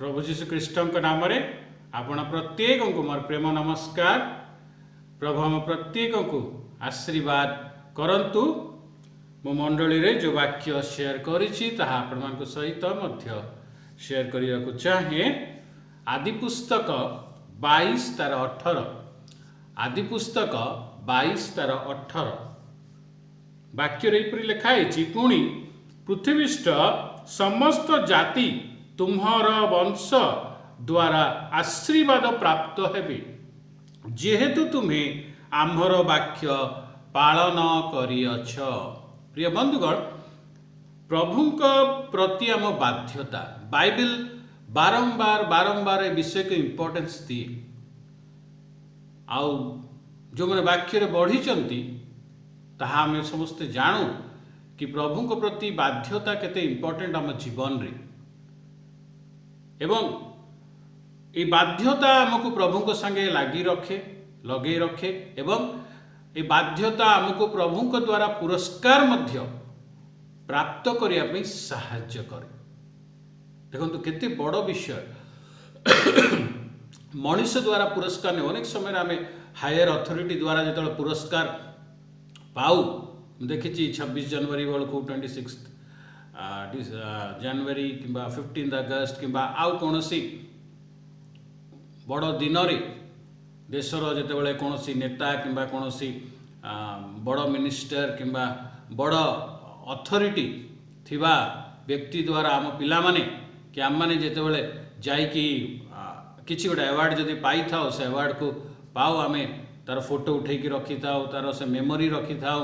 प्रभु जीशु ख्रीष्ट नाम आपण प्रत्येक को मोर प्रेम नमस्कार। प्रभु हम प्रत्येक को आशीर्वाद करंतु। मो मंडली रे जो वाक्य शेयर करिछि ताहा आपण मान सहित मध्य शेयर करिया को चाहे। आदि पुस्तक 22 तार 18 आदि पुस्तक 22 तार 18 वाक्य रे लिखाई पुणी पृथ्वीष्ठ समस्त जाति तुम्हार वंश द्वारा आशीर्वाद प्राप्त हेबे जेहेतु तुम्हें आम्भर वाक्य पालन करियछ। प्रिय बंधुगण, प्रभुंक प्रति आम बाध्यता बाइबल बारंबार बारंबार विषय को इम्पोर्टेंस दिए। आउ जो मैंने वाक्य बढ़ी ताहा आम समस्ते जानू कि प्रभु को प्रति बाध्यता केते इम्पोर्टेंट आम जीवन रे। एवं ये बाध्यता आमको प्रभु को संगे लगे रखे एवं ये बाध्यता आमको प्रभु को द्वारा पुरस्कार मध्य प्राप्त करने साहाय्य करे। देखो केते बड़ विषय मनुष्य द्वारा पुरस्कार ने अनेक समय आम हायर अथॉरिटी द्वारा जो पुरस्कार पाऊ देखी 26 जनवरी बेलू 26 जनवरी कि 15 अगस्त कि आउ कौन बड़ दिन देशर जिते कौन नेता कि कौन बड़ मिनिस्टर कि बड़ अथॉरिटी थिबा व्यक्ति द्वारा आम पिला माने कि आम मैंने जिते जाइकी किसी गोटे अवार्ड जदि पाई था से अवार्ड को पाओ आम तार फोटो उठेकी रखी था तार से मेमोरी रखी था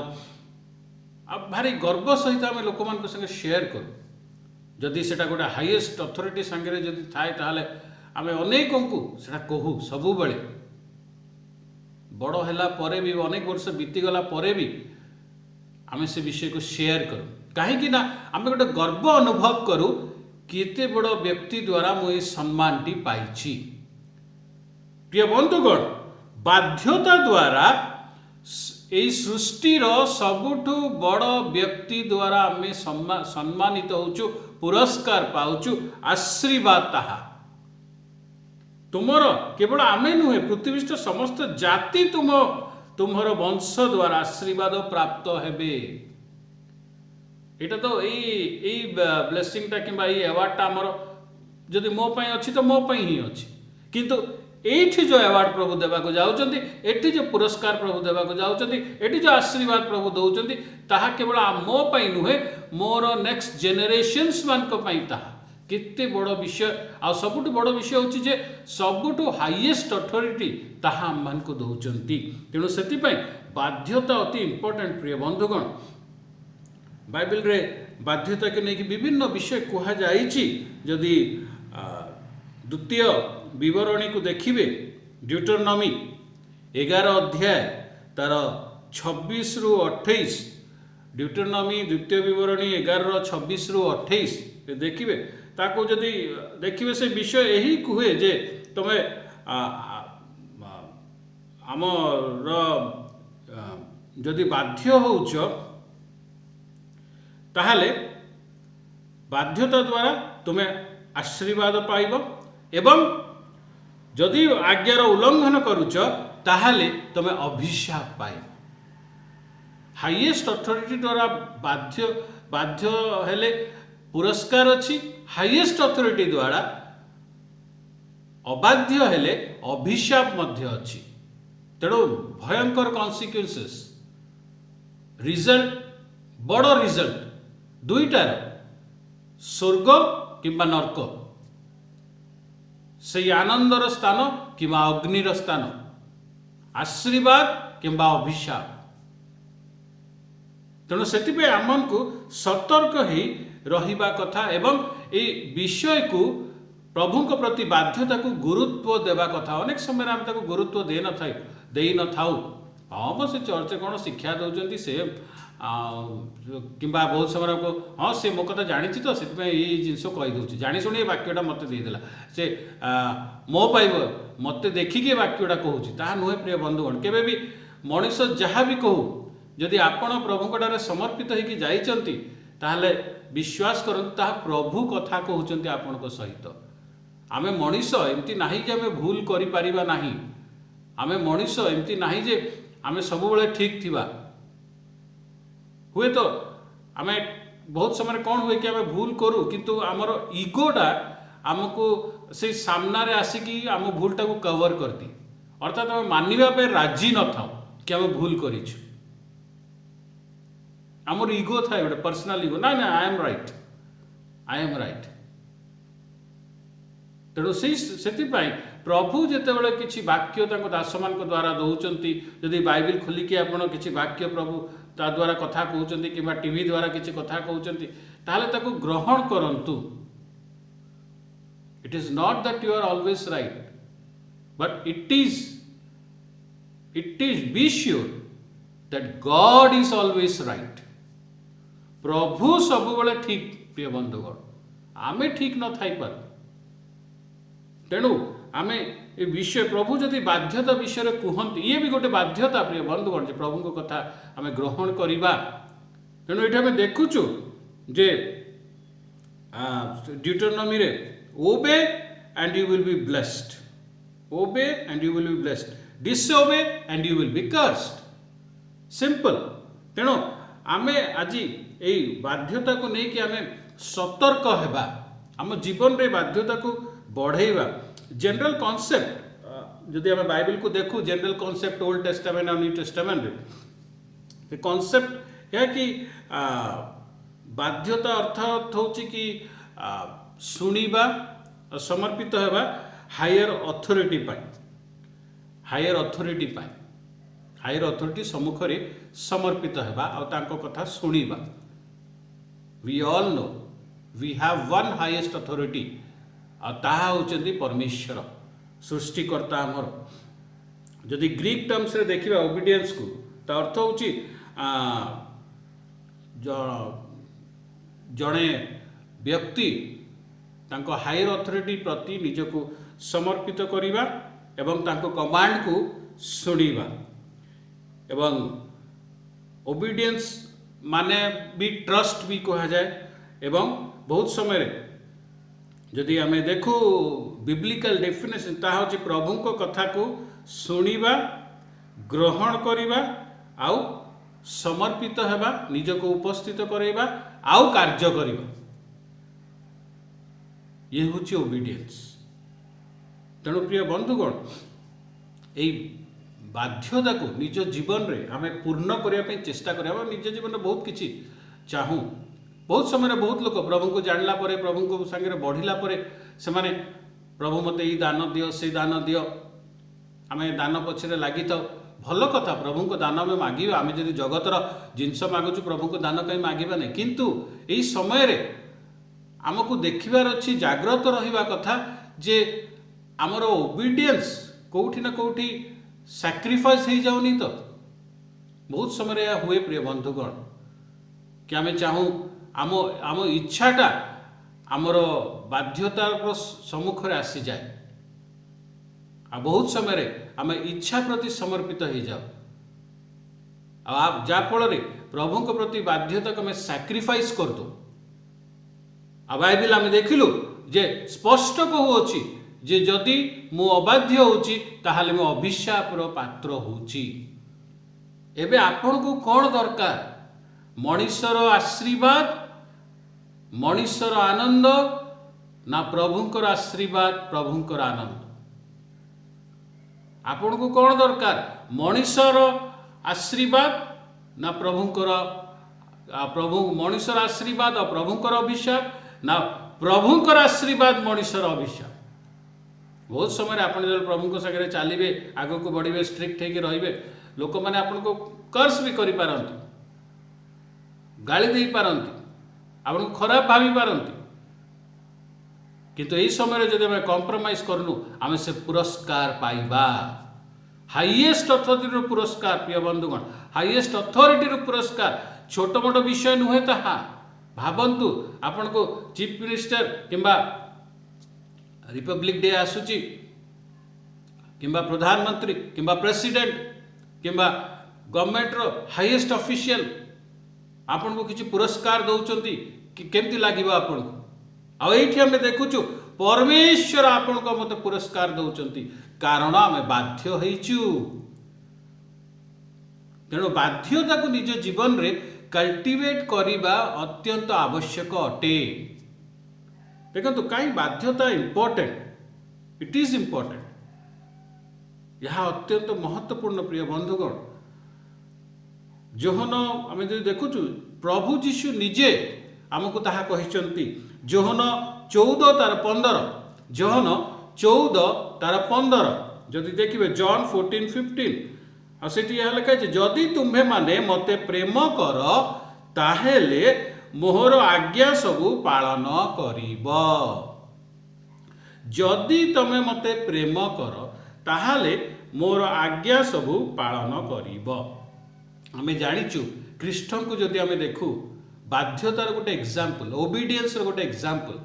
भारी गर्व सहित आम लोक मान संगे शेयर करूँ। जदि से गोटे हाईएस्ट अथॉरिटी संगे जदि थाए ताहले आम अनेक को कहू सबु बेले बड़ हैला परे भी अनेक वर्ष बीतीगला परे भी आम से विषय को शेयर करूँ कहीं आम गोटे गर्व अनुभव करूँ केते बड़ व्यक्ति द्वारा मुझे सम्मान टी पाई। प्रिय बंधुगण, बाध्यता द्वारा यही सृष्टिर सबुठु बड़ व्यक्ति द्वारा आम सम्मानित होचु पुरस्कार पाउचु आशीर्वाद ताहा तुमर केवल आमे नुहे पृथ्वीष्ठ समस्त जाति तुम्हार वंश द्वारा आशीर्वाद प्राप्त हेबे। यहाँ तो यही ब्लेसिंगटा कि अवार्डटा आमर जदि मो पाई अच्छी तो मो पाई ही अच्छी किंतु एठी जो अवार्ड प्रभु देवाक जाउचंती एठी जो पुरस्कार प्रभु देवाक जाउचंती एठी जो आशीर्वाद प्रभु दउचंती ताहा केवल मो पाई नुहे मोर नेक्स्ट जेनेरेशन्स मान को पाई ताहा केते बड़ विषय। आ सबुठु बड़ विषय होची जे सबुठु हाईएस्ट अथॉरिटी ताहा आम मान को दउचंती। तेणु सेति पई बाध्यता अति इंपोर्टेंट। प्रिय बंधुगण, बाइबल रे बाध्यता के नेकी विभिन्न विषय कहा जाइछि। जदि द्वितीय विवरणी को देखिए ड्यूटरनमी 11 अध्याय तार 26 रु 28 ड्यूटरनमी द्वितीय विवरणी 11 26 रु 28 देखिए ताको जदि देखिए से विषय यही कहे जे तुम आमर जदि बाध्य होउछ ताहले बाध्यता द्वारा तुम्हें आशीर्वाद पाइब एवं जदि आज्ञार उल्लंघन करुच ताहले तुम्हें अभिशाप पाइब। हाईएस्ट अथॉरिटी द्वारा बाध्य हेले पुरस्कार अच्छी, हाईएस्ट अथॉरिटी द्वारा अबाध्य हेले अभिशाप मध्य अच्छी। तेणु भयंकर कॉन्सिक्वेंसेस रिजल्ट बड़ रिजल्ट दुईटार स्वर्ग किंबा नर्क से आनंदर स्थान किंबा अग्निर स्थान आशीर्वाद किंबा अभिशाप। तेणु से आम को सतर्क ही रहिबा कथा एवं ये विषय को प्रभु को प्रति बाध्यता को गुरुत्व देवा कथा। अनेक समय आम ताको गुरुत्व दे न थाऊ। हाँ से चर्च कौन शिक्षा दौरान से कि बहुत समय को हाँ से मो कथा जानी तो से जिनस कहीदे जानी शुणी वाक्यटा मत देदेला से मो पाइब मत देखिकी वाक्यटा कहूँ ताहा नुहे। प्रिय बंधुगण, केबे भी मनीष जहाँ भी कहू जदि आपण प्रभुंकटारे समर्पित होइकी जाइचंती ताहले विश्वास करंतु ताहा प्रभु कथा कहउचंती आपणक सहित। आमे मनीष एमती नहीं जे आमे भूल करि परिबा नहीं, आमे मनीष एमती नहीं जे आमे सब बेले ठीक थिबा। हुए तो आमे बहुत समय कौन हुए कि आमे भूल करूँ किंतु आमर इगोटा आमको से सामना रे आसिकी आम भूलटा को कवर कर दी, अर्थात आम मानिबा पे राजी न था कि आम भूल करिछु। आमर इगो था गोटे पर्सनाल इगो, ना ना I am right, I am right. तेणु से प्रभु जितेबाला किसी वाक्य दास मान द्वारा दौरान, जदि बाइबिल खोलिकी आपण किसी वाक्य प्रभु ता द्वारा कथा कहते कि टीवी द्वारा किसी कथा कहते ताहले ताको ग्रहण करंतु। It is not that you are always right, but it is be sure that God is always right. प्रभु सब बेले ठीक। प्रिय बंधुगण, आमे ठीक न थाई पार, तेणु आमे ए विषय प्रभु जदि बाध्यता विषय कहते, ये भी गोटे बाध्यता प्रिय बंधुगण जे प्रभु को कथा आमे ग्रहण करिबा। तेणु ये आमे देखुचु जे ड्यूटोनॉमी रे obey and you will be blessed, obey and you will be blessed, disobey and you will be cursed. Simple. तेणु आमे आज ए बाध्यता को लेकिन आमे सतर्क हेबा, आम जीवन रे बाध्यता को बढ़ेबा। जनरल कॉन्सेप्ट जदि आम बाइबल को देखू, जनरल कॉन्सेप्ट ओल्ड टेस्टामेंट और न्यू टेस्टामेंट कॉन्सेप्ट यह कि बाध्यता अर्थात हूँ कि शुणिबा समर्पित हेबा हायर अथॉरिटी पाई, हायर अथॉरिटी पाई, हायर अथॉरिटी सम्मुख रे समर्पित हेबा और तांको कथा शुणिबा। We all know we have one highest authority, आ ताहा होचंदी परमेश्वर सृष्टिकर्ता आमर। जदि ग्रीक टर्म्स रे देखिबा ओबीडियंस को, ता अर्थ होची जड़े व्यक्ति तांको हायर अथॉरिटी प्रति निजको समर्पित करिबा एवं तांको कमांड को सुनिबा। एवं ओबीडियंस माने भी ट्रस्ट भी कहा जाए। एवं बहुत समय जदि आम देखू बिब्लिकल डेफिनेशन, ता हूँ प्रभु को कथा को शुणिबा, ग्रहण करिबा, आउ समर्पित हेबा, निजको उपस्थित करैबा, आउ कार्य करिबा। ये हूँ ओबीडियंस। तेणु प्रिय बंधुगण, यही बाध्यता को निज जीवन रे आमे पूर्ण करने चेष्टा करिबा। निज जीवन में बहुत किछि चाहूँ, बहुत समय बहुत लोग प्रभु को जानला परे, प्रभु को संगे बढ़िला परे से माने प्रभु मते ई दान दियो, से दान दियो, आमे दान पछरे लागि थाउ। भल कथा, प्रभु को दान में मागिबा। आमे जदि जगतर जिनस मागुछु प्रभु को दान कहीं मागिबा नहीं, किंतु एई समय रे आमको देखिबार अछि, जागृत रहिबा कथा जे आमर ओबीडियंस कोउठी ना कोउठी सैक्रिफाइस हो जाउनी। तो बहुत समय यह हुए प्रिय बंधुगण कि आमे चाहूँ आम आम इच्छाटा आमर बाध्यतार सम्मुख रे आसी जाए, आ बहुत समय आम इच्छा प्रति समर्पित हो जाओ, आप जाफल प्रभु के प्रति बाध्यता को सैक्रिफाइस कर दो। आ बाइबिल आम देखिलु जे स्पष्ट कहूँ जे जदि मु अबाध्य होची ताहाले मु अभिशापर पात्र होची। एबे आपन को कौन दरकार? मनीषर आशीर्वाद, मनीषर आनंद, ना प्रभुंकर आशीर्वाद, प्रभुंकर आनंद? आपन को कौन दरकार? मनीषर आशीर्वाद ना प्रभुंकर प्रभु मनीषर आशीर्वाद और प्रभुंकर अभिशाप, ना प्रभुंकर आशीर्वाद मनीषर अभिशाप? बहुत समय आप प्रभु को सागर चलिए, आग को बढ़े, स्ट्रिक्ट होकर रे, लोक मैंने आपन को कर्स भी करि पारंती, गाली दे पारंती, आपन को खराब भावी पारंती, किंतु यही समय जब आम कॉम्प्रोमाइज करनु आम से पुरस्कार पाइबा। हाईएस्ट अथॉरिटी पुरस्कार प्रिय बंधुगण, हाईएस्ट अथॉरिटी पुरस्कार छोट मोट विषय नुहे। ताहा भावंतु आपन को चीफ मिनिस्टर किंबा रिपब्लिक डे आसुची, किंबा प्रधानमंत्री किंबा प्रेसिडेंट किंबा गवर्नमेंट रो हाईएस्ट ऑफिशियल आपन को किसी पुरस्कार दौरान कि केमती लगे आपन को। आ ये देखुचु परमेश्वर आपण को मते पुरस्कार दौचंती कारण आमे बाध्य होइचु। तेणु बाध्यता को निज जीवन रे कल्टिवेट करिबा अत्यंत आवश्यक अटे। देखो कहीं बाध्यता इंपोर्टेंट, इट इज इंपोर्टेंट, यह अत्यंत महत्वपूर्ण प्रिय बंधुगण। जोहन आम जो देखुचु प्रभु जीशु निजे आमको ताहा कहिसंती जोहन 14 तार 15, जोहन 14 तार 15 जदि देखिए जॉन 14:15 आठी यह लिखा है जदि तुम्हें माने मते प्रेम कर ताहेले मोहर आज्ञा सबू पालन करिब। जदि तमे मते प्रेम कर ताहाले मोर आज्ञा सबू पालन करिब। आमे जानिचु ख्रीष्ट को जदि आमे देखु बाध्यतार गोटे एग्जांपल, ओबीडियंस गोटे एग्जांपल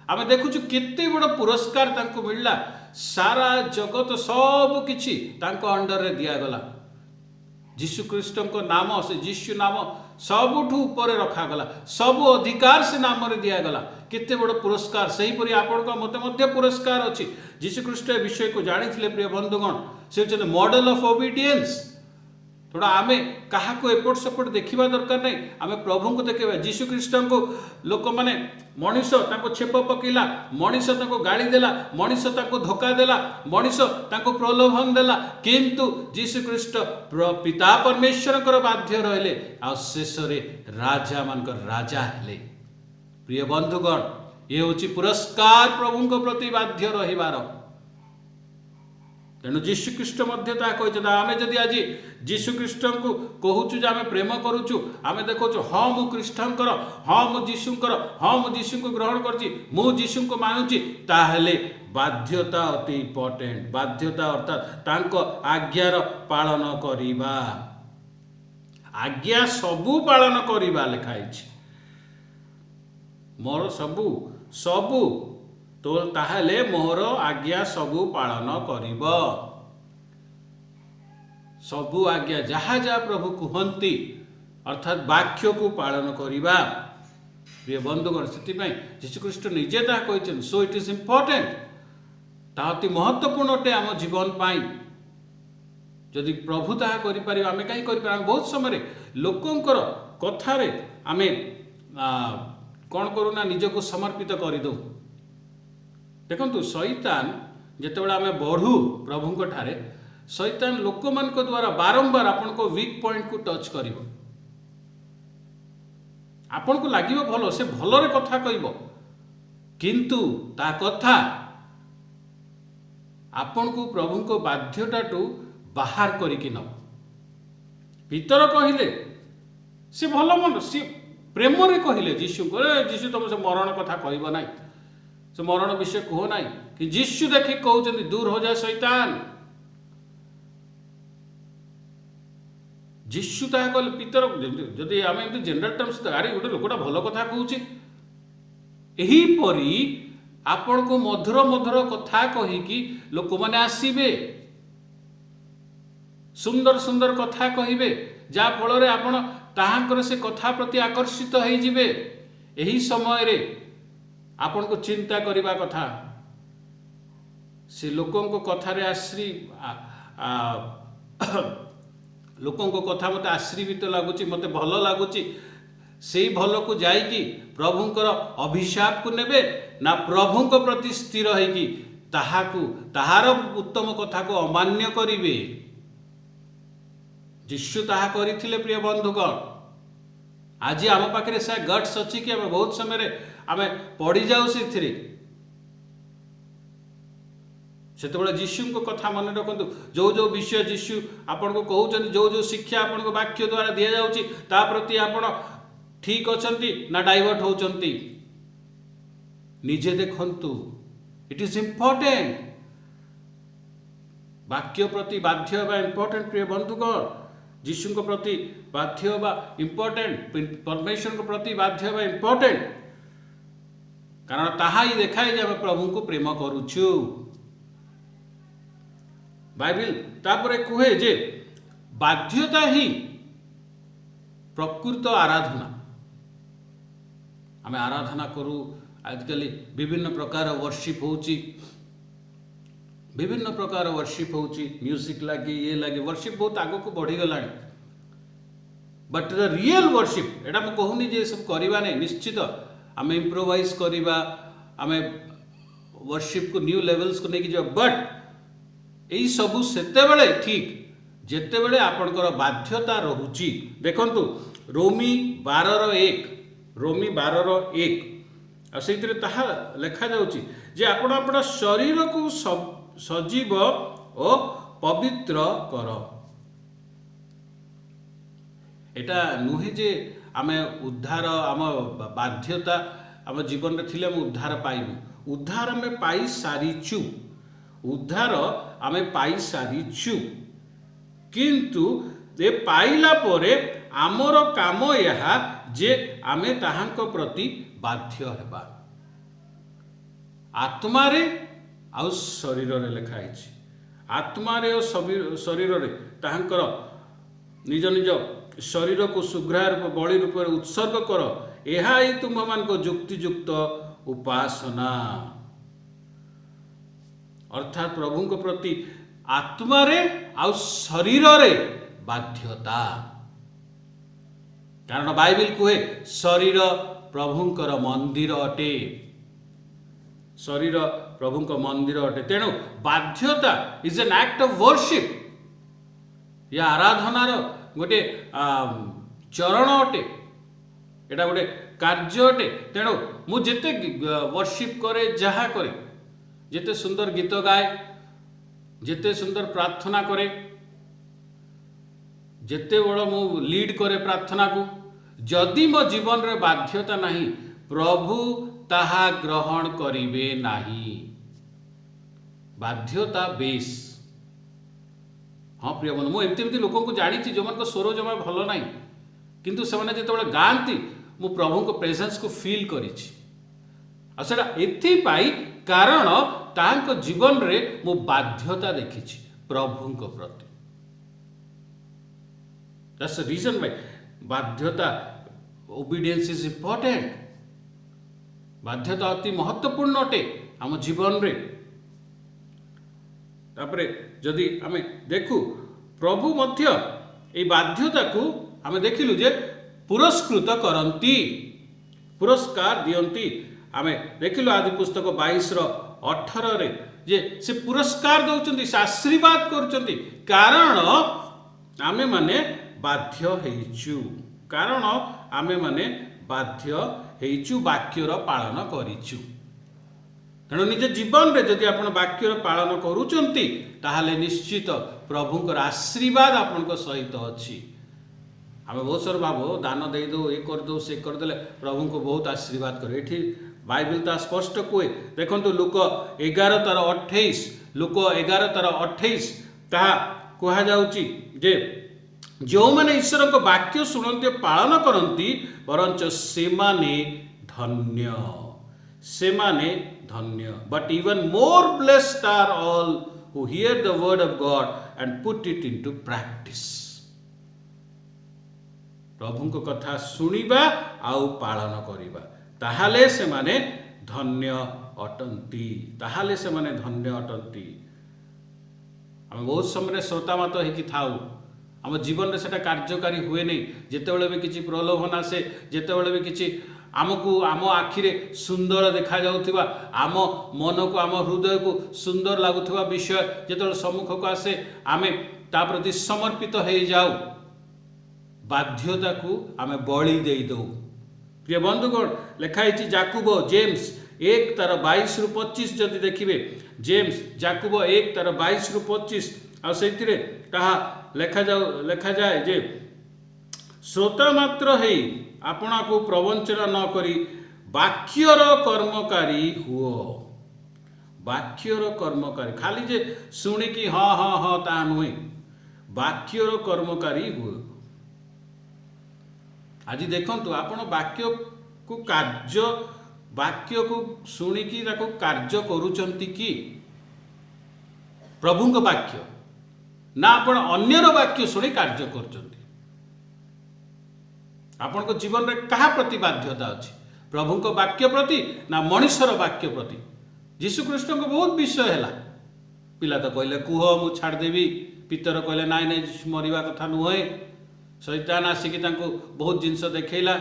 आमे देखुचु केते बड़ पुरस्कार तांको मिलला। सारा जगत सब किछि तांको अंडर रे दिया गला। जीशु ख्रीष्ट को नाम से जीशु नाम सबुठु ऊपर रखा गला, सब अधिकार से नाम रे दिया गला। केते बड़ पुरस्कार। सही परि आपण को मते मध्य पुरस्कार अछि। जीशु ख्रीष्ट ए विषय को जानिथिले प्रिय बंधुगण, से होचन मॉडल ऑफ ओबीडियंस। थोड़ा आमे कहा को एपट सेपट देखा दरकार नहीं, आमे प्रभु को देखा। जीशु ख्रीष्ट को लोक माने मनीष छेप पकेला, मनीष गाड़ी देला, मनीष धोखा देला, मनीष प्रलोभन देला, किंतु जीशु ख्रीष्ट पिता परमेश्वर बाध्य रहिले आ शेष रे राजा मानकर राजा हेले। प्रिय बंधुगण ये होची पुरस्कार प्रभु को प्रति बाध्य रहिबार। तेणु जीशु ख्रीष्ट मध्य आमे जदि आज जीशु ख्रीष्ट को कहूचु जे आमे प्रेम करूचु, आमे देखुचु हाँ मु ख्रीष्टंकर, हाँ मु जीशुंकर, हाँ मु जीशु को ग्रहण करछि, मु जीशु को मानुछि, ताहेले बाध्यता अति इम्पोर्टेंट। बाध्यता अर्थात तांको आज्ञार पालन करिबा। आज्ञा सबू पालन करिबा लिखाइछि। मोर सबू सबू तो ताहले मोहर आज्ञा सबू पालन करिब। सबू आज्ञा जहाँ जहाँ प्रभु कहती अर्थात वाक्य को पालन करिबा। प्रिय बंधुगण से जीशुख्रीष्ट निजे ता कहते सो इट इज इम्पोर्टेंट, ता अति महत्वपूर्ण अटे आम जीवन पाई। जदि प्रभु ताहा करि आमे कहीं करि बहुत समय लोकंकर कथारे आमे कौन करूना निजको समर्पित करदू। देखु शैतान जितेबाला आम बढ़ू प्रभु ठारे शैतान लोक मान द्वारा बारंबार आपण को वीक पॉइंट को टच कर आपण को लगे भल से भलरे कथा कहब, किंतु ता कथा आपण को प्रभु को बाध्यताटू बाहर करिकी न भीतर कहले से भल मन सी प्रेम रे कहले जीशु को जीशु तुम से मरण कथा कहब ना, से मरण विषय कह ना कि जीशु देखी कहते दूर हो जाए शैतान। जीशु ता कहले पितर जदि आम एम जेनराल टर्म्स अरे गोटे लोकटा भल कथा कहूँ एहीपरी आपण को मधुर मधुर कथा कहीकि लोक मैंने आसबे सुंदर सुंदर कथा कहे जहा फल आपण ताहांकर से कथा प्रति आकर्षित होइजिबे। एही समय रे आपण को चिंता करिबा कथा से लोकों को कथा रे आश्री लोकों को कथा मते आश्रित लगुची मते भल लगुची से भल को जाइकी प्रभुंकर अभिशाप को नेबे ना प्रभु को प्रति स्थिर होइकी ताहाकू ताहार उत्तम कथा को अमान्य करिवे। जीशु ताहा करिथिले प्रिय बंधुगण। आज आम पाखे से गट्स अच्छी कि आम बहुत समय आम पड़ी जाऊ से जीशु को कथा मन रखु जो जो विषय जीशु आपन को कहते जो जो शिक्षा आपन को वाक्य द्वारा दि जाऊँगी ता प्रति आपण ठीक अच्छी ना डाइवर्ट होचंती निजे देखंतु। इट इज इम्पोर्टेंट वाक्य प्रति बाध्य होगा इम्पोर्टेंट प्रिय बंधुगण। जीशु को प्रति बाध्य होगा इम्पोर्टेंट, परमेश्वर को प्रति बाध्य होगा इम्पोर्टेंट, कारण ताहा ही देखाए जे प्रभु को प्रेम करूछु। बाइबिल तापरे कहे जे बाध्यता ही प्रकृत आराधना। आमे आराधना करू आजकल विभिन्न प्रकार वर्शिप होची, विभिन्न प्रकार वर्शिप होची, म्यूजिक लगी ये लगी वर्शिप बहुत आग को बढ़ी गलानी। बट द रियल वर्शिप एटा मैं कहूनी जे सब करवा नहीं, निश्चित आम इम्प्रोवाइज करवा, आम वर्शिप को न्यू लेवल्स को लेकिन जा, बट यही सबू सेतेबेले ठीक जेतेबेले आपणकर बाध्यता रहुची। देखंतु रोमी 12:1, रोमी 12:1 से लिखा जाउची जे आपण आपण शरीर को सजीव और पवित्र कर। एटा नुहे जे आमे उद्धार आम बाध्यता आम जीवन में थिले आम उद्धार पाइबु, उद्धार आम पाई सारीचु, उद्धार आम पाई सारीचु, किंतु ए पाइला परे आमर काम यह जे आमे ताहांक प्रति बाध्य हेबा। आत्मारे आउ शरीर रे लिखा है, आत्मारे और शरीर रे ताहांकर निज निज शरीर को शुभ्रा रूप बलि रूप उत्सर्ग कर, यह ही तुम मान को युक्तियुक्त उपासना। अर्थात प्रभु को प्रति आत्मारे आउ शरीर रे बाध्यता, कारण बाइबल कहे शरीर प्रभुंकर मंदिर अटे, शरीर प्रभुंक मंदिर अटे। तेणु बाध्यता is an act of worship, या आराधनार गोटे चरण अटे, एटा गोटे कार्य अटे। तेणु मु जेते वर्शिप करे, जहा करे, जेते सुंदर गीत गाए, जेते सुंदर प्रार्थना करे, जेते बड़ मु लीड करे प्रार्थना को, जदि मो जीवन रे बाध्यता नहीं, प्रभु ताहा ग्रहण करिवे नाही। बाध्यता बेस। हाँ प्रिय बंधु, मुझे एमती लोक को जानी जो मान स्वर जमा भल ना, किंतु से जो गाँती मु प्रभु को प्रेजेंस को फील करा कारण तांको जीवन रे मु बाध्यता देखी प्रभु को प्रति। दैट्स द रीजन व्हाई बाध्यता, ओबीडियंस इज इंपोर्टेंट। बाध्यता अति महत्वपूर्ण अटे आम जीवन रे। तापरे जदि आमे देखु प्रभु मध्य ए बाध्यता को आमे देखिलु जे पुरस्कृत करंती, पुरस्कार दियंती। आमे देखिलु आदि पुस्तक 22:18 रे जे से पुरस्कार दउचंती, से आशीर्वाद करूचंती, कारण आमे माने बाध्य हेइचु, कारण आमे माने बाध्य हेइचु, वाक्यर पालन करिचु। तेणु निज जीवन रे जदि आपण वाक्यर पालन करूचंती ताहाले निश्चित प्रभुंकर आशीर्वाद आपनक सहित अछि। आमे बहुत सारा भाव दान दे दो, ये कर दो, से कर देले प्रभु को बहुत आशीर्वाद करे। एठी बाइबल ता स्पष्ट कहे, देखंतु लूक 11:28, लूक 11:28 ताहा कहा जाउची जे जो माने ईश्वर को वाक्य शुणते पालन करती वरंच से माने धन्य, से माने धन्य। But even more blessed are all who hear the word of God and put it into practice. प्रभु को कथा सुनिबा आउ पालन करिबा, ताहाले से माने धन्य अटंती, ताहाले से माने धन्य अटंती। आम बहुत समय श्रोता मत होगी थाऊ, आम जीवन में सेटा कार्यकारी हुए नहीं। जितेबाला भी किसी प्रलोभन आसे, जितेबाला भी किसी आमको आम आखिरे सुंदर देखा जाउथिबा, आम मन को आम हृदय को सुंदर लगुवा विषय जिते सम्मुख को आसे, आमे ता प्रति समर्पित हो जाऊ, बाध्यता को आमे बलि दे दो। प्रिय बंधुगण, लिखाई जाकुब जेम्स 1:22-25 जदि देखिए, जेम्स जाकुब 1:22-25 आ से लेखा जाए जे श्रोता मात्र है आपना को प्रवंचना न करी वाक्यर कर्मकारी हुओ। वाक्यर कर्मकारी खाली जे शुणिकी हाँ हाँ हाँ ता नुहे, वाक्यर कर्मकारी हुओ। आज देखंतु आपण वाक्य को कार्य, वाक्य को शुणिकी ताको कार्य करूचंती कि प्रभु को वाक्य ना आपण अन्यर वाक्य शुणी कार्य करूचंती। आपण को जीवन रे कहा प्रति बाध्यता अछि? प्रभु को वाक्य प्रति ना मनुष्यर वाक्य प्रति। यीशुख्रीष्ट को बहुत विषय है। पिला तो कहले कुह मु छाड़देवी, पितर कहले नाई नाई मरिबा कथा नुहे। शैतान आसिक बहुत जिनस देखला,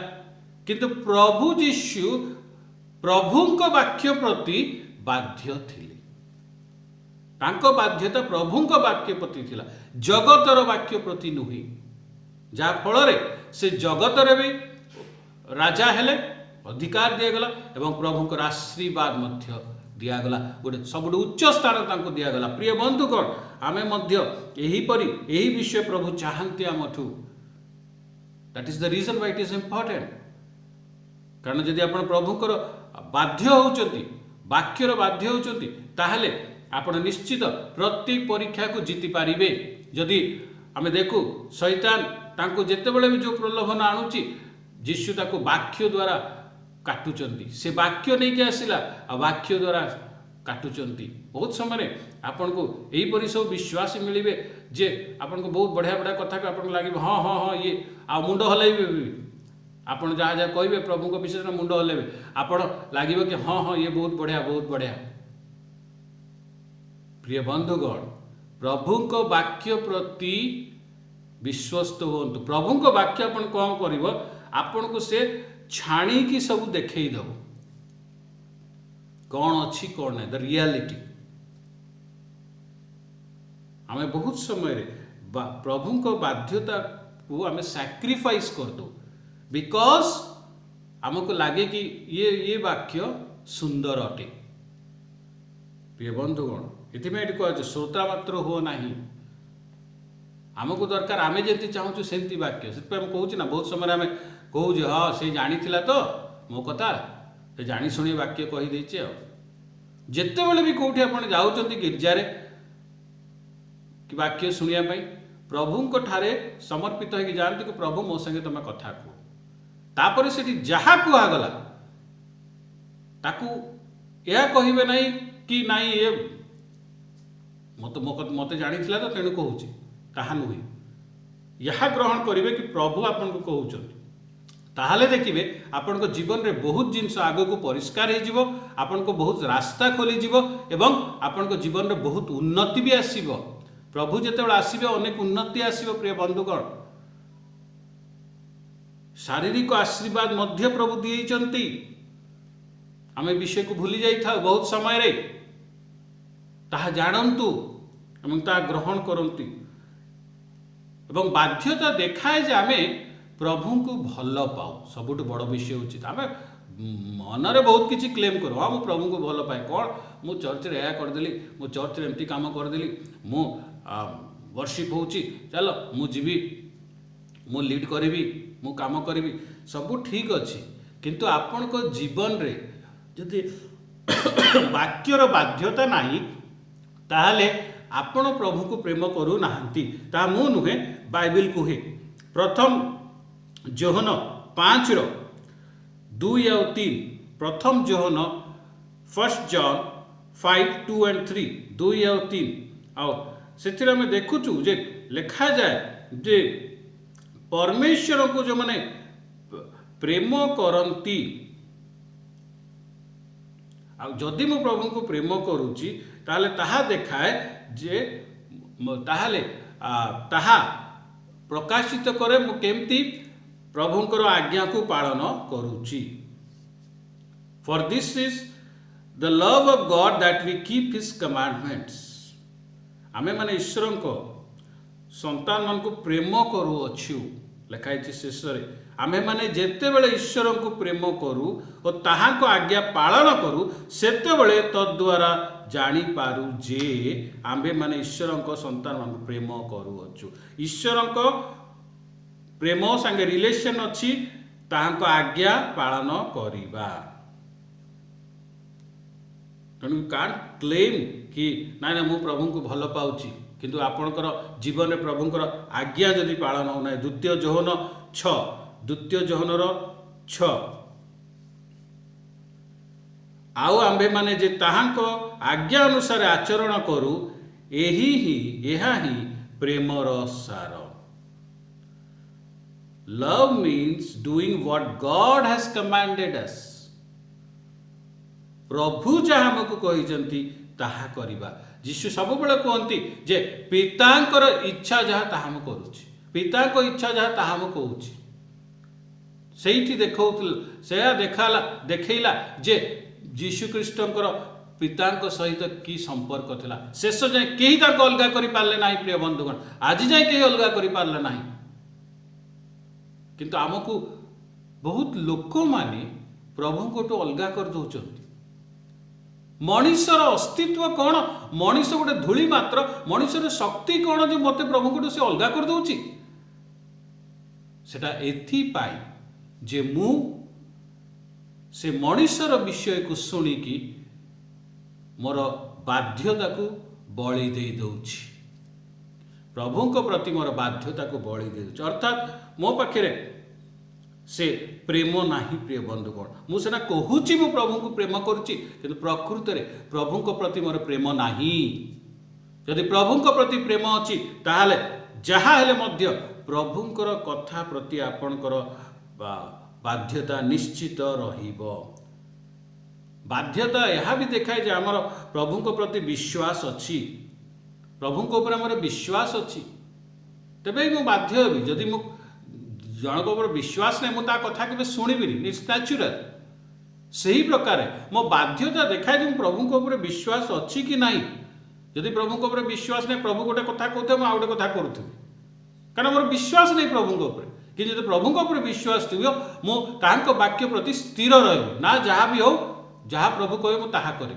किंतु प्रभु यीशु प्रभु वाक्य प्रति बाध्य थिले। तांको बाध्यता प्रभु वाक्य प्रति थिला, जगतर वाक्य प्रति नुहे। जा फल से जगतर भी राजा हेले, अधिकार दिगला एवं प्रभु आशीर्वाद मध्य दिगला, गोटे सब उच्च स्थान दिगला। प्रिय बंधुगण, आमे मध्य यही विषय प्रभु चाहती आमठू। That is the reason why it is important. कारण जदि आप प्रभुंकर बाध्य होचंती, वाक्यर बाध्य होचंती, ताहले आपण निश्चित प्रत्येक परीक्षा को जीति पारिबे। जदि आमे देखू शैतान तांको जेतेबेले भी जो प्रलोभन आणुची, यीशु ताको वाक्य द्वारा काटुचंती। से वाक्य नहीं के आसिला आ वाक्य द्वारा काटुचंती। बहुत समय आपन को एहीपरि सब विश्वास मिलिबे जे आपन को बहुत बढ़िया बढ़िया कथा को आपन लागे हाँ हाँ हाँ ये आ मुंड हलाइबे। आपन जहाँ जहाँ कहिबे प्रभु को विशेष मुंड हलाइबे, आपन लागिबो कि हाँ हाँ ये बहुत बढ़िया बहुत बढ़िया। प्रिय बंधुगण, प्रभु को वाक्य प्रति विश्वस्त हुंतु। प्रभु को वाक्य आपन कौन करिवो, आपन को से छाणी की सब देखई दब कौन अच्छी कौन है, द रियलिटी। आमे बहुत समय प्रभु को बाध्यता को आमे सैक्रिफाइस कर दो, बिकॉज हमको लगे कि ये वाक्य सुंदर अटे। प्रिय बंधुगण, इतमें कह श्रोता मात्र हो नहीं, आमको दरकार आमे जमी चाहूँ सेमती वाक्य। से कहूँ ना बहुत समय आम कहूँ हाँ से जानी तो मो कथा से जानी शुणी वाक्य कहीदे। जिते बड़े भी कौटी आप जाऊँच गिरजारे कि वाक्य शुणा प्रभु ठारे समर्पित होगी जाती कि प्रभु मो संगे तुम कथा कह, तापर से जहाँ कहगला ताकू यह कहे ना कि नाई ये मत जानी तो तेणु कहूँ, ताहा नुहे। यह ग्रहण करेंगे कि प्रभु आपन को कहते, ताहले देखिए आपण को जीवन रे बहुत जिनस आग को परिष्कार हो, आपण को बहुत रास्ता खोली एवं आपण को जीवन रे बहुत उन्नति भी आसीबो। प्रभु जेतेबेले आसीबे अनेक उन्नति आसीबो। प्रिय बंधुगण, शारीरिक आशीर्वाद मध्य प्रभु दिएचंती। आमे विषय को भूली जाई था बहुत समय रे, ताहा जानंतु एवं ताहा ग्रहण करंती। एवं बाध्यता देखाए जे आमे प्रभु को भल पाऊ। सबुठ बड़ विषय उचित आम मनरे बहुत किसी क्लेम करूँ, हाँ मुझे प्रभु को भल पाए, कौन मु चर्च रे या करदेली, मु चर्च रे एमती काम करदेली, मु वर्शिप होची, चलो मु जीवी, मु लीड करी, मु काम करी, सब ठीक अच्छे। किंतु आपण को जीवन रे जदि वाक्यर बाध्यता नाही, ताहले आपण प्रभु को प्रेम करू नाहंती। ता मु नुहे, बाइबिल कुहे। प्रथम जोहन 5:2-3, प्रथम जोहन 1 जॉन 5:2-3, 2-3 आउ से देखुचु जे लिखा जाए जे परमेश्वर को जो माने प्रेम करती, जदि मु प्रभु को प्रेम करुची ताहले ताहा देखाए जे ताहले ताहा प्रकाशित करे मु केमती प्रभुंकर आज्ञा को पालन करुची। For this is the love of God that we keep his commandments. आमे माने ईश्वर को संतान मान को प्रेम करू अच्छु, लिखाई शेष रे आमे माने जेते बेले ईश्वर को प्रेम करू और ताहा को आज्ञा पालन करू, सेते बेले तद्वारा जानी पारू जे आमे माने ईश्वर को संतान मान को प्रेम करू अच्छु। ईश्वर को प्रेम संगे रिलेशन अच्छी, ताहां आज्ञा पालन करिबा। तेणु कांट क्लेम कि ना ना मु प्रभु को भल पाउची, किंतु आपणकर जीवन में प्रभुंकर आज्ञा जदि पालन होना। 2 जोहन 6 आउ आंबे माने जे ताहांको आज्ञा अनुसार आचरण करू, एहा ही प्रेमर सार। Love means doing what God has commanded us. प्रभु जहाँ आमको कही ताहा करिबा। यीशु सब बेले कहती जे पितांकर इच्छा जहाँ ताहा हम करुछि, पिता को इच्छा जहाँ ताहा हम कहूछि। सेठी देखैला जे यीशु ख्रीष्टंकर पितांक सहित की संपर्क थिला। शेष जाए केही ताको अलगा करि पारले नाही। प्रिय बंधुगण, आज जाए केही अलगा करि पारले नाही, किंतु आमको बहुत लोक माने प्रभु को अलगा कर दौरान। मनुष्यर अस्तित्व कौन? मनुष्य गोटे धूली मात्र। मनुष्यर शक्ति कौन जो मत प्रभु को से अलगा कर दौची? सेटा एथिपाई जे मु से मनुष्यर विषय को शुणिकी मोर बाध्यता को बलि दे दौची। प्रभु को प्रति मोर बाध्यता को बलि दे दौची। अर्थात मो पाखे से प्रेम नाही। प्रिय बंधुगण, मुझे कहूँ मु प्रभु को प्रेम करुच्ची, किंतु प्रकृत में प्रभु को प्रति मोर प्रेम नाही। यदि प्रभु को प्रति प्रेम अच्छी ताहले जहाँ हेले मध्य प्रभुंकर कथा प्रति आपणकर बाध्यता निश्चित रहिबो। बाध्यता यह भी देखाए जे आमर प्रभु को प्रति विश्वास अच्छी, प्रभु को ऊपर आमर विश्वास अच्छी, तेबे मु बाध्य हेबी। जदि मु जनक ऊपर विश्वास नहीं, मुझे कथा के शुणिबी, इट्स नेचुरल। सही प्रकार मो बाध्यता देखाए जो प्रभु को ऊपर विश्वास अच्छी कि नहीं। यदि प्रभु को ऊपर विश्वास नहीं, प्रभु गोटे कथा कहते मुझे गोटे कथा करूथि, कारण मोर विश्वास नहीं प्रभु को ऊपर। कि जब प्रभु को ऊपर विश्वास थी मु वाक्य प्रति स्थिर रही ना, जहाँ भी हो जहाँ प्रभु कहे मु ताहा करी।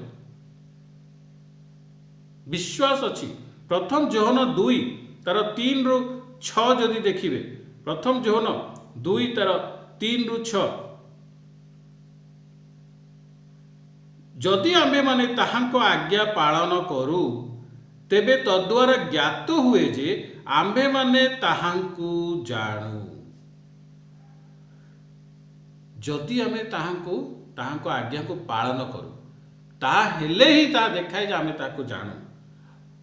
विश्वास अच्छी। प्रथम जोहन 2 तार 3 ରୁ 6 जदि देखिए, प्रथम जोहन 2 तार 3 ରୁ 6, जदि आम्भे माने ताहांको आज्ञा पालन करू तेबे तद्वारा ज्ञात हुए जे आम्भे माने ताहांको जानू। जदि आमे ताहांको आज्ञा को पालन करू ताहेले ही ता देखाए जे आमे ताको जानू।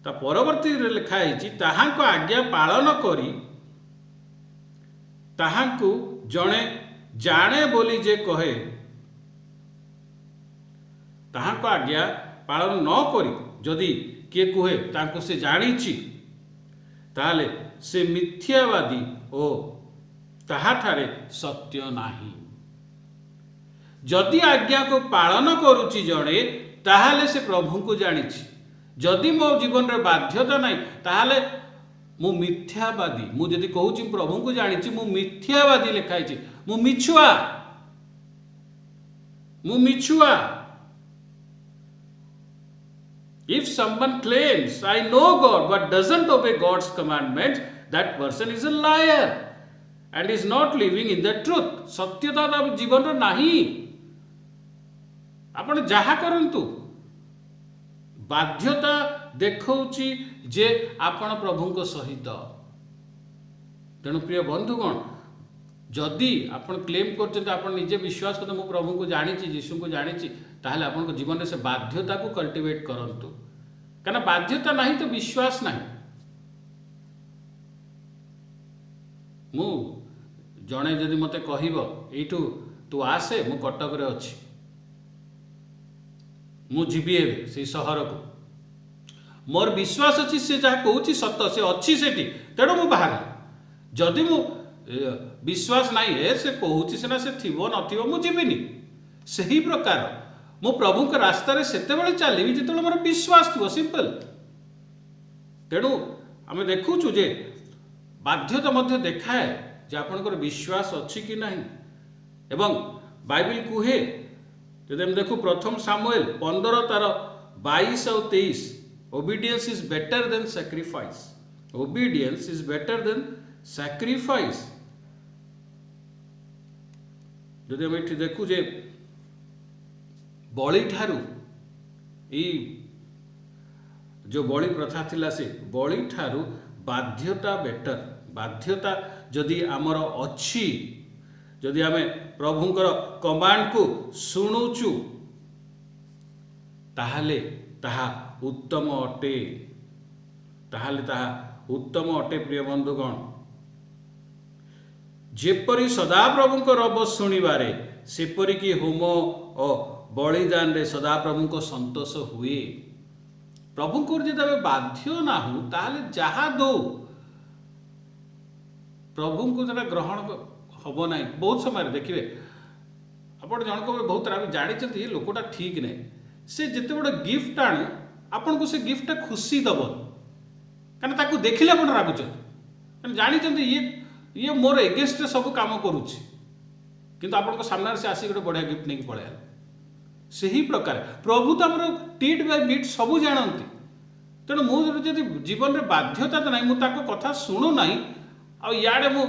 ता परवर्ती लिखा है ताहांको आज्ञा पालन करी ताहांको जणे जाने बोली जे कहे, ताहांको आज्ञा पालन न करी जदि किए कहे तांको से जानिछि ताले से मिथ्यावादी ओ ताहाठारे सत्य नाही। जदि आज्ञा को पालन करुछि जणे ताहाले से प्रभु को जानिछि। जदि मो जीवन रे बाध्यता नहीं ताहाले मु मिथ्यावादी। मु जदि कहूछि प्रभु को जानिछि मु मिथ्यावादी लिखाइछि, मु मिछुआ। If someone claims I know God but doesn't obey God's commandments, that person is a liar and is not living in the truth. सत्यता जीवन रो नाही। आपण जहा करंतु बाध्यता देखौची जे आपण प्रभु को सहित। तेणु प्रिय बंधुगण, जदि आपण क्लेम करते आपण निजे विश्वास करते मु प्रभु को जानिछि, यीशु को जानिछि, ताहले आपण जीवन में से बाध्यता को कल्टिवेट करंतु। कारण बाध्यता नहीं तो विश्वास नहीं। मु जणे जदि मते कहिबो एठू तू आसे मु कटक रे अछि, मु जीवी एबे से शहर को, मोर विश्वास अच्छी से जहाँ कहूँ सत से अच्छी सेठी, तेणु मु बाहर। जदि मु विश्वास नहीं है से कहूँ सीना से थीबो नथिबो मु जीविनी। सही प्रकार मु प्रभु के रास्ता रे सेतेबेले चलिबी जेतेबेले मोर विश्वास थिबो। सिंपल। तेणु आमे देखुछु जे बाध्यता मध्य देखाए जे आपनकर विश्वास अच्छी कि नहीं। एवं बाइबल कुहे जदि हम देखू प्रथम सामुएल 15 तार 22 और 23, obedience is better than sacrifice. Obedience is better than sacrifice. जदि हम एठी देखू जे बलि ठारू ई जो बलि प्रथा थिला से बलि ठारू बाध्यता बेटर। बाध्यता जदि आमर अच्छी, जदि आमे प्रभुंकर कमांड को शुणुचु ताहले ताहा उत्तम अटे, ताहले ताहा उत्तम अटे। प्रिय बंधुगण, जेपरी सदा प्रभुंकर रब शुणिबारे सेपरी कि होम और बलिदान रे सदाप्रभु को संतोष हुए। प्रभु को जब आम बाध्य ना हो ताहले जहा दो प्रभु को जो ग्रहण हम ना। बहुत समय देखिए आप जनक बहुत जानते लोकटा ठीक नहीं, से जिते बड़े गिफ्ट आणु आपन को से गिफ्ट खुशी दब कहीं देखिले आप रागुच जानते ये मोर एगेन्स्ट सब काम करुच्ची किंतु आपन सामने से आसी गोटे बढ़िया गिफ्ट नहीं पलैया। से ही प्रकार प्रभु तो आम टीट बाय बीट सबू जानती, तेणु मुझे जीवन में बाध्यता तो ना मुझे कथा शुणु ना आड़े मु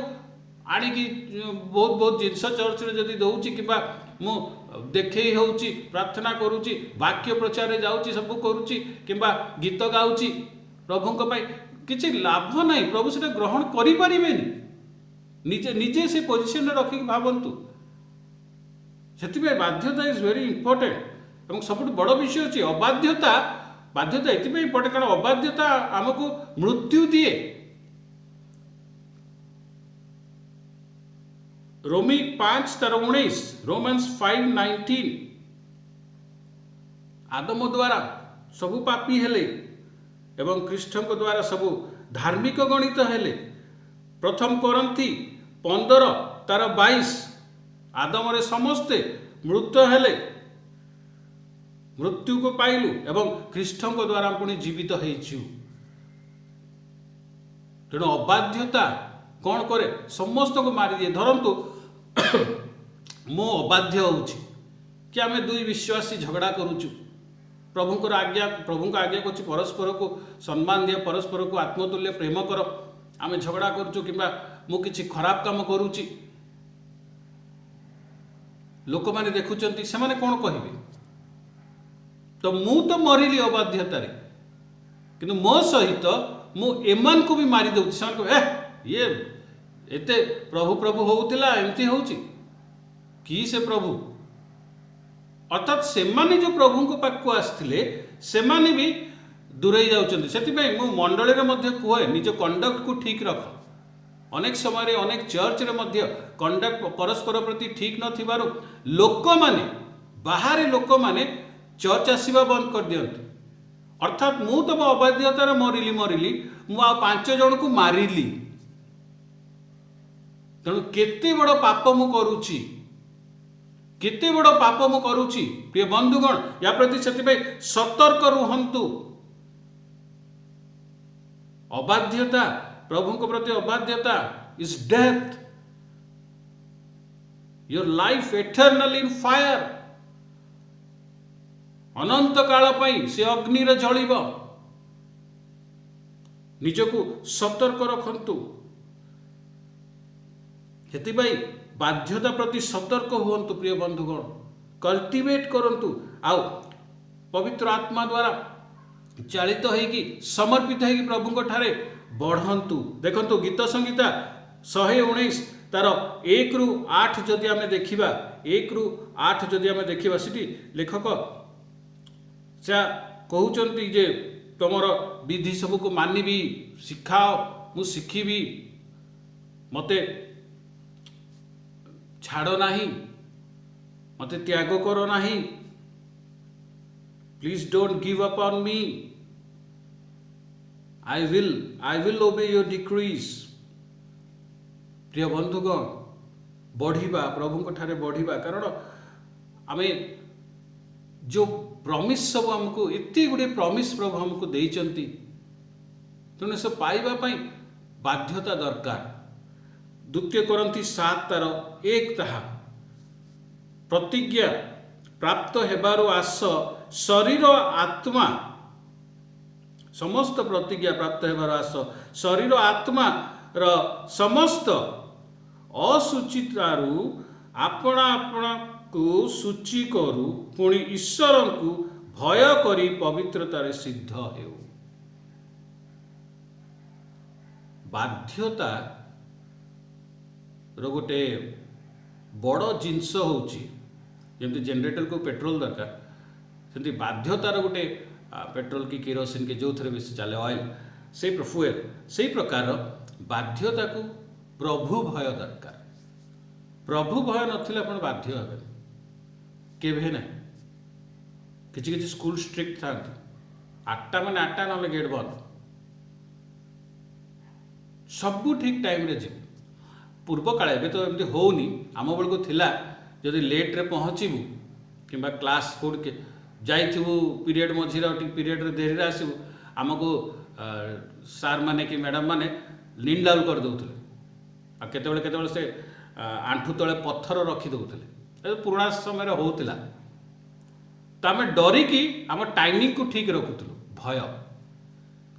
आणिकी बहुत बहुत जिनस चर्च रे जदि दौची कि मु देखे होउची प्रार्थना करुची वाक्य प्रचार जाऊँगी सब करुची कि गीत गाऊँगी प्रभु किसी लाभ ना। प्रभु से ग्रहण करें निजे निजे से पोजिशन रखिक भावतु से बाध्यता इज वेरी इंपोर्टेंट। और सब बड़ विषय अच्छी अबाध्यता बाध्यता ये इंपोर्टेंट कारण अबाध्यता आमको मृत्यु दिए। रोमी 5:19 रोमांस 5:19 आदम द्वारा सबु पापी हेले एवं ख्रीष्ट द्वारा सबु धार्मिक गणित हेले। प्रथम कोरंथी 15:22 आदम रे समस्ते मृत हेले मृत्यु को पाइलु एवं ख्रीष्ट द्वारा पुणी जीवित होइछु। तेणु अबाध्यता कौन करे समस्त को मारी दिए। धरतु मो अबाध्य होउछि कि आमे दुई विश्वासी झगड़ा करूचु प्रभुंकर आज्ञा प्रभु को आज्ञा कर परस्पर को सम्मान दिए परस्पर को आत्मतुल्य प्रेम कर आमे झगड़ा करूचु कि मु किछि खराब काम करूची लोक माने देखुचंती से माने कौन कहिबे। तो मु तो मरिली अबाध्यतारे किंतु मो सहित मु एमान को भी मारी दउछि। से ये एते प्रभु प्रभु होउतिला एमती होउची कि से प्रभु अर्थात से माने जो प्रभु को पाक को आस्थिले से माने भी दूरे जाउचंती। सेतिबे मु मंडली रे मध्ये कुहे निज कंडक्ट को ठीक रख। अनेक समय अनेक चर्च रे मध्ये कंडक्ट परस्पर प्रति ठीक नथिबारु लोक माने बाहर लोक माने चर्च आसीबा बंद कर दियंती। अर्थात मु तो अबाध्यतार मरिली मु आ 5 जन को मारिली। तेणु केते बड़ पाप मु करूची केते बड़ पाप मु करूची। प्रिय बंधुगण या प्रति सेतिबे सतर्क रुहंतु। अबाध्यता प्रभु को प्रति अबाध्यता is death your life eternal in fire. अनंत काल पई से अग्नि रे जळिब। निजको सतर्क रखंतु। हेतिबाई बाध्यता प्रति सतर्क हुअन्तु। प्रिय बंधुगण कल्टिवेट करंतु आउ पवित्र आत्मा द्वारा चालित होइकी समर्पित होइकी प्रभु ठारे बढ़ंतु। देखंतु गीत संगीता 119 तार 1 रु 8 जदि आमे देखिबा 1 रु 8 जदि आमे देखिबा सिटी लेखक से कहउचंती जे तमर विधि सब को मानिबी शिखाओ मु शिखिबी मते छाड़ नाही मते त्याग करो नाही please don't give up on me I will ओबे योर डिक्रीज। प्रिय बंधुगण बढ़िबा प्रभु ठारे बढ़िबा कारण आमे जो प्रॉमिस सब हमको इतनी गुड़े प्रॉमिस प्रभु हमको देइचंती तेणु से पाइबा पई बाध्यता दरकार। 2 कोरिन्थी 7:1 ताहा प्रतिज्ञा प्राप्त हेबारो आस शरीर आत्मा समस्त प्रतिज्ञा प्राप्त हेबारो आस शरीर आत्मा र समस्त असुचितारु आपणा आपणा को सूची करू पुणी ईश्वर को भय करी पवित्रतार सिद्ध हेउ। बाध्यता रो गोटे बड़ जिनस होउची जेमती जनरेटर को पेट्रोल दरकार सेमती बाध्यतार गोटे पेट्रोल की केरोसिन के जो थे बेसी चले ऑयल से फुएल से प्रकार बाध्यता को प्रभु भय दरकार। प्रभु भय नथिले आपण बाध्य हेबे केभे ना किसी किसी स्कूल स्ट्रिक्ट था, 8टा माने 8टा ना गेट बंद, सबू ठीक टाइम रे जी। पूर्व काले एबे तो एमती होनी, आम बेलू थिला जदि लेट रे पहुँचबू कि क्लास कौट के जाइथिबू पीरियड मझीरा पीरियड रे देरी रे आसबू, आमको सार माने कि मैडम माने लीन डाउन कर दउथिले, आ केतेबेले से आंठू तले पत्थर रखी दउथिले, पुराना समय रे होउतिला। तो आम डरिकी आम टाइमिंग को ठीक रखुलु, भय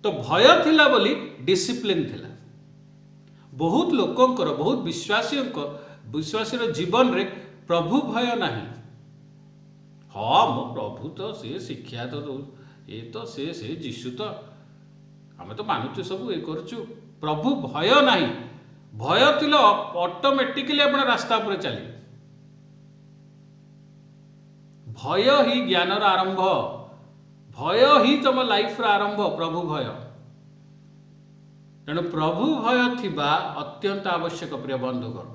तो भय थिला बोली डिसिप्लिन थिला। बहुत लोकंकर बहुत विश्वासी जीवन रे प्रभु भय नहीं। हाँ मो प्रभु तो सी शिक्षा तो दो, ये तो से जीशु तो आम तो मानुचु सब ये करुचु, प्रभु भय नहीं। भय थिले ऑटोमेटिकली अपना रास्ता पर चलिए। भय ही ज्ञानर आरंभ, भय ही तुम लाइफ आरंभ, प्रभु भय। तेणु प्रभु भय थिबा अत्यंत आवश्यक प्रिय बंधुगण।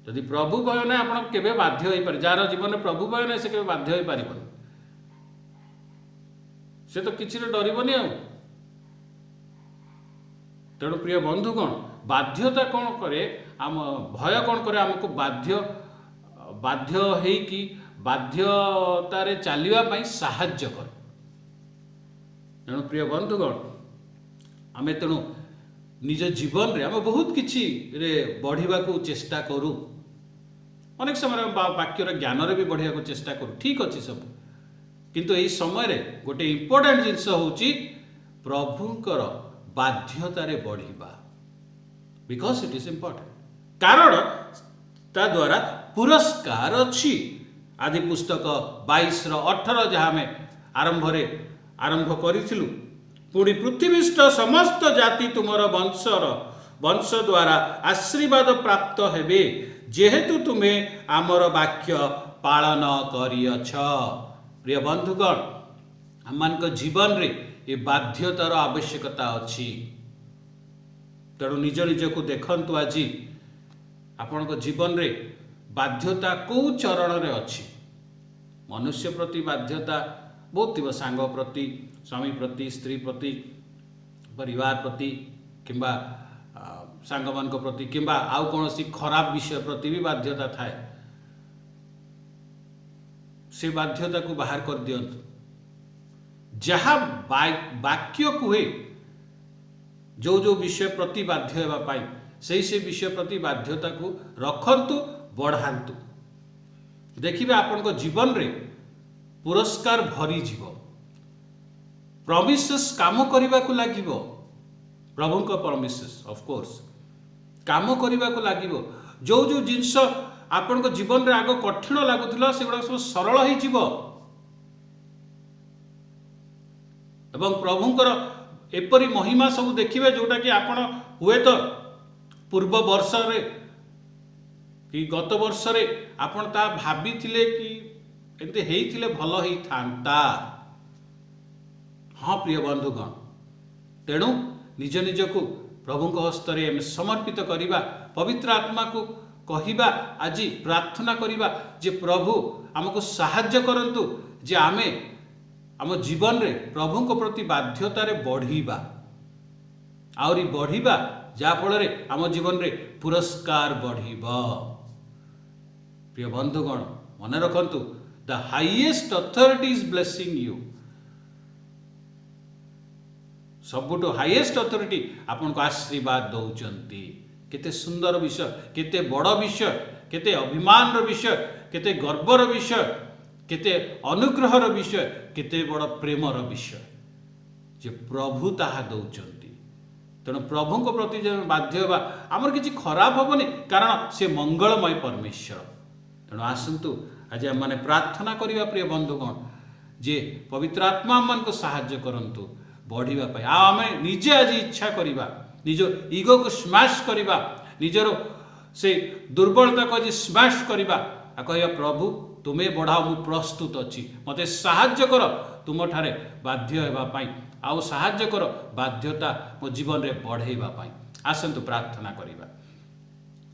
यदि प्रभु भय ना आप केबे बाध्य हो पारे, जार जीवन में प्रभु भय ना से केबे बाध्य हो पारिबनी, से तो किछि रे डरिबनी आ। तेणु प्रिय बंधुगण, बाध्यता कौन करे, आम भय कौन करे, आमको बाध्य है कि बाध्यतारे चलिबा पई साहाय्य करे। तेणु प्रिय बंधुगण, आमे तेणु निज जीवन रे आम बहुत किछि रे बढ़िबा को चेष्टा करू, अनेक समय वाक्यर ज्ञान रे भी बढ़िया को चेष्टा करू, ठीक अच्छे सब। किंतु एही समय रे गोटे इंपोर्टेंट जिनस होउची प्रभुंकर बाध्यतारे बढ़िबा, बिकॉज इट इज इंपोर्टेंट। कारण ता द्वारा पुरस्कार अच्छी। आदि पुस्तक 22:18 जहाँ में आरंभ करिथिलु, पुणी पृथ्वीस्थ समस्त जाति तुमर वंश द्वारा आशीर्वाद प्राप्त हेबे, जेहेतु तुम्हें आमर वाक्य पालन करियछ। प्रिय बंधुगण, आम जीवन रे ये बाध्यतार आवश्यकता अच्छी। तेणु निज निजको देखंतु, आज आपण जीवन रे बाध्यता कौ चरण रे अच्छी। मनुष्य प्रति बाध्यता बहुत थी, सांग प्रति, स्वामी प्रति, स्त्री प्रति, परिवार प्रति, किंबा सांग मान प्रति, किंबा आउ कौन सी खराब विषय प्रति भी बाध्यता थाए। से बाध्यता को बाहर कर दियंतु। जहाँ वाक्य कहे जो विषय प्रति बाध्य होगा पाई, से विषय प्रति बाध्यता को रखंतु, बढ़ांतु। देखिए आपण जीवन रे पुरस्कार भरी जीव, प्रॉमिसेस काम करने को लगिवो, प्रभु को प्रॉमिसेस ऑफ कोर्स काम करने को लगिवो। जो जिनस आपण जीवन रे आग कठिन लगुला से गुड़ा सब सरल हो जीव, एवं प्रभुंकर एपरी महिमा सब देखिए जोटा कि आपण हुए तो पूर्व वर्ष रे कि गत वर्ष रे आपण ता भाभी थिले कि एते हेइथिले भल ही थांता। हाँ प्रिय बंधुगण, तेणु निज निज को प्रभु को हस्तरे हम समर्पित करिबा, पवित्र आत्मा को कहिबा, आज प्रार्थना करिबा जे प्रभु हमको साहाय्य करंतु, जे आमे आम जीवन रे प्रभु को प्रति बाध्यतारे बढ़ीबा, आउरी बढ़ीबा, जा फल रे आम जीवन रे पुरस्कार बढ़ीबा। प्रिय बंधुगण, मन रखंतु, the highest authority is blessing you. सबुठो हाईएस्ट अथॉरिटी आपन को आशीर्वाद दौचंती। केते सुंदर विषय, केते बड़ विषय, केते अभिमान रो विषय, केते गर्वर विषय, केते अनुग्रहर विषय, केते बड़ प्रेमर विषय जे प्रभु ताहा दौचंती। तेणु प्रभु को प्रति जो बाध्य होगा आमर किसी खराब हेनी, कारण से मंगलमय परमेश्वर। तेणु आसतु आज आम मैंने प्रार्थना करवा प्रिय बंधुगण, जे पवित्र आत्मा मान को साहाय्य करंतु बढ़ापी। आम निजे आज इच्छा करवा, निज ईगो को स्मैश करवा, निजर से दुर्बलता को आज स्मैश करवा, कह प्रभु तुम्हें बढ़ाओ, मु प्रस्तुत अच्छी, मत साहाय्य कर तुम ठारे बाध्य होगापाई, आउ साहाय्य कर बाध्यता मो जीवन रे बढ़ाइबापाई। आसतु प्रार्थना करवा।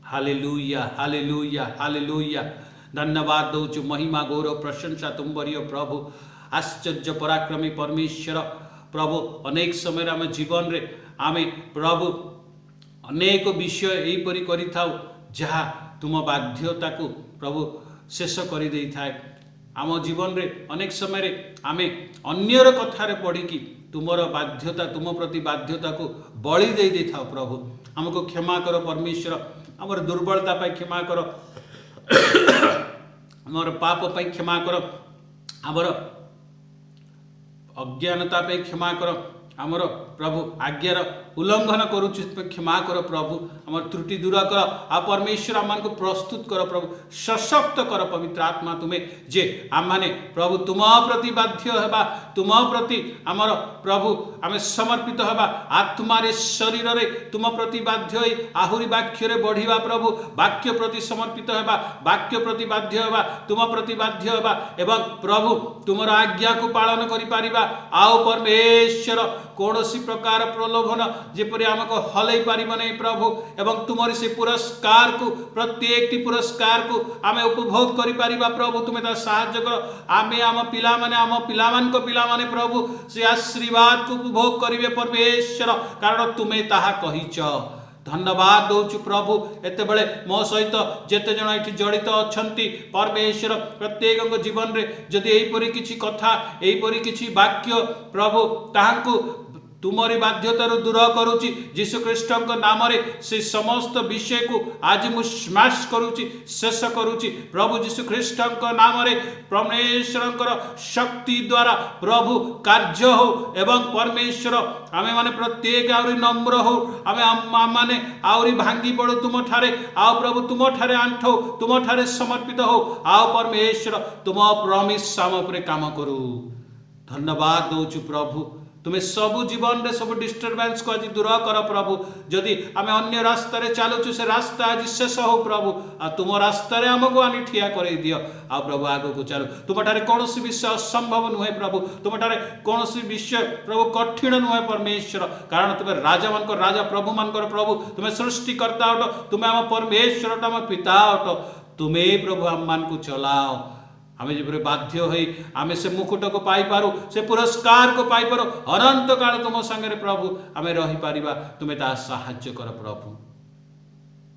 Hallelujah, hallelujah, hallelujah. धन्यवाद दौचु महिमा गौरव प्रशंसा तुम्बरीय प्रभु आश्चर्य पराक्रमी परमेश्वर प्रभु अनेक समय आम जीवन रे आम प्रभु अनेक विषय यहीपरि करि थाउ जहा तुम बाध्यता को प्रभु शेष कर दे थाए आम जीवन रे अनेक समय रे आमे अन्यर कथारे पढ़िकी तुमर बाध्यता तुम प्रति बाध्यता को बलि दे थाओ प्रभु हमको क्षमा कर परमेश्वर आमर दुर्बलता पाई क्षमा कर आमर पाप पाई क्षमा कर आमर अज्ञानता पाई क्षमा कर आमर प्रभु आज्ञार उल्लंघन करुचु क्षमा कर प्रभु आमर त्रुटि दूर कर आ परमेश्वर आम को प्रस्तुत कर प्रभु सशक्त कर पवित्र आत्मा तुम्हें जे आम माने प्रभु तुम प्रति बाध्य हेबा तुम प्रति आमर प्रभु आम समर्पित हेबा आत्मा रे शरीर रे तुम प्रति बाध्य होई आहुरी वाक्य रे बढ़िबा प्रभु वाक्य प्रति समर्पित हेबा वाक्य प्रति बाध्य हेबा तुम प्रति बाध्य हेबा एवं प्रभु तुमर आज्ञा को पालन करि पारिबा आओ परमेश्वर कौनसी प्रकार प्रलोभन जेपरि आमको हलै पारिबा नै प्रभु एवं तुमरी से पुरस्कार को प्रत्येक पुरस्कार को आमे उपभोग करि पारिबा प्रभु तुमे ता सहाय्य कर आमे आम पिला माने प्रभु से आशीर्वाद को उपभोग करिवे परमेश्वर कारण तुमे ताहा कहिच धन्यवाद दौचु प्रभु एते बेले मो सहित जेते जन एठी जड़ित अछंती परमेश्वर प्रत्येक जीवन रे जदि एहीपरि किछि कथा एहीपरि किछि वाक्य प्रभु ताहांकु तुमरी बाध्यतार दूर करुची जीशु ख्रीष्टक नाम रे से समस्त विषय को आज मु स्मैश करुची शेष करुची प्रभु जीशु ख्रीष्टक नाम रे परमेश्वरंकर शक्ति द्वारा प्रभु कार्य हो एवं परमेश्वर आमे माने प्रत्येक आउरी नम्र हो आमे माने आउरी भांगी पड़ो तुम ठारे आओ प्रभु तुम ठारे आंठो तुम ठारे समर्पित हो आओ परमेश्वर तुम प्रॉमिस आम उपरे काम करू धन्यवाद दौचु प्रभु तुम्हें सबु जीवन रे सब डिस्टर्बेंस को आज दूर कर प्रभु जदि आम अन्य रास्ता रे चलुचु से रास्ता आज शेष हो प्रभु आ तुम रास्ता रे आमको आनी ठिया कर दियो आ प्रभु आगो को चलो तुम ठारे कौन विषय असंभव नुहे प्रभु तुम ठारे कौन विषय प्रभु कठिन नुहे परमेश्वर कारण तुम्हें राजा मान राजा प्रभु मान प्रभु तुम्हें सृष्टिकर्ता अट तुम्हें आम परमेश्वर आम पिता अट तुम्हें प्रभु आम मान को चलाओ आमे जब बाध्य होई आमे से मुकुट को पाई पारू से पुरस्कार को पाई पारो अनंत काल तुम संगे प्रभु आमे रही पारिबा तुम्हें ता सहाय्य कर प्रभु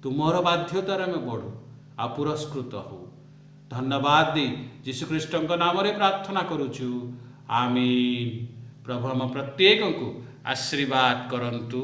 तुमर बाध्यतार आमे बढ़ू आ पुरस्कृत हो धन्यवाद दी यीशु ख्रीष्टक नाम रे प्रार्थना करूछु आमीन प्रभु हम प्रत्येक को आशीर्वाद करंतु।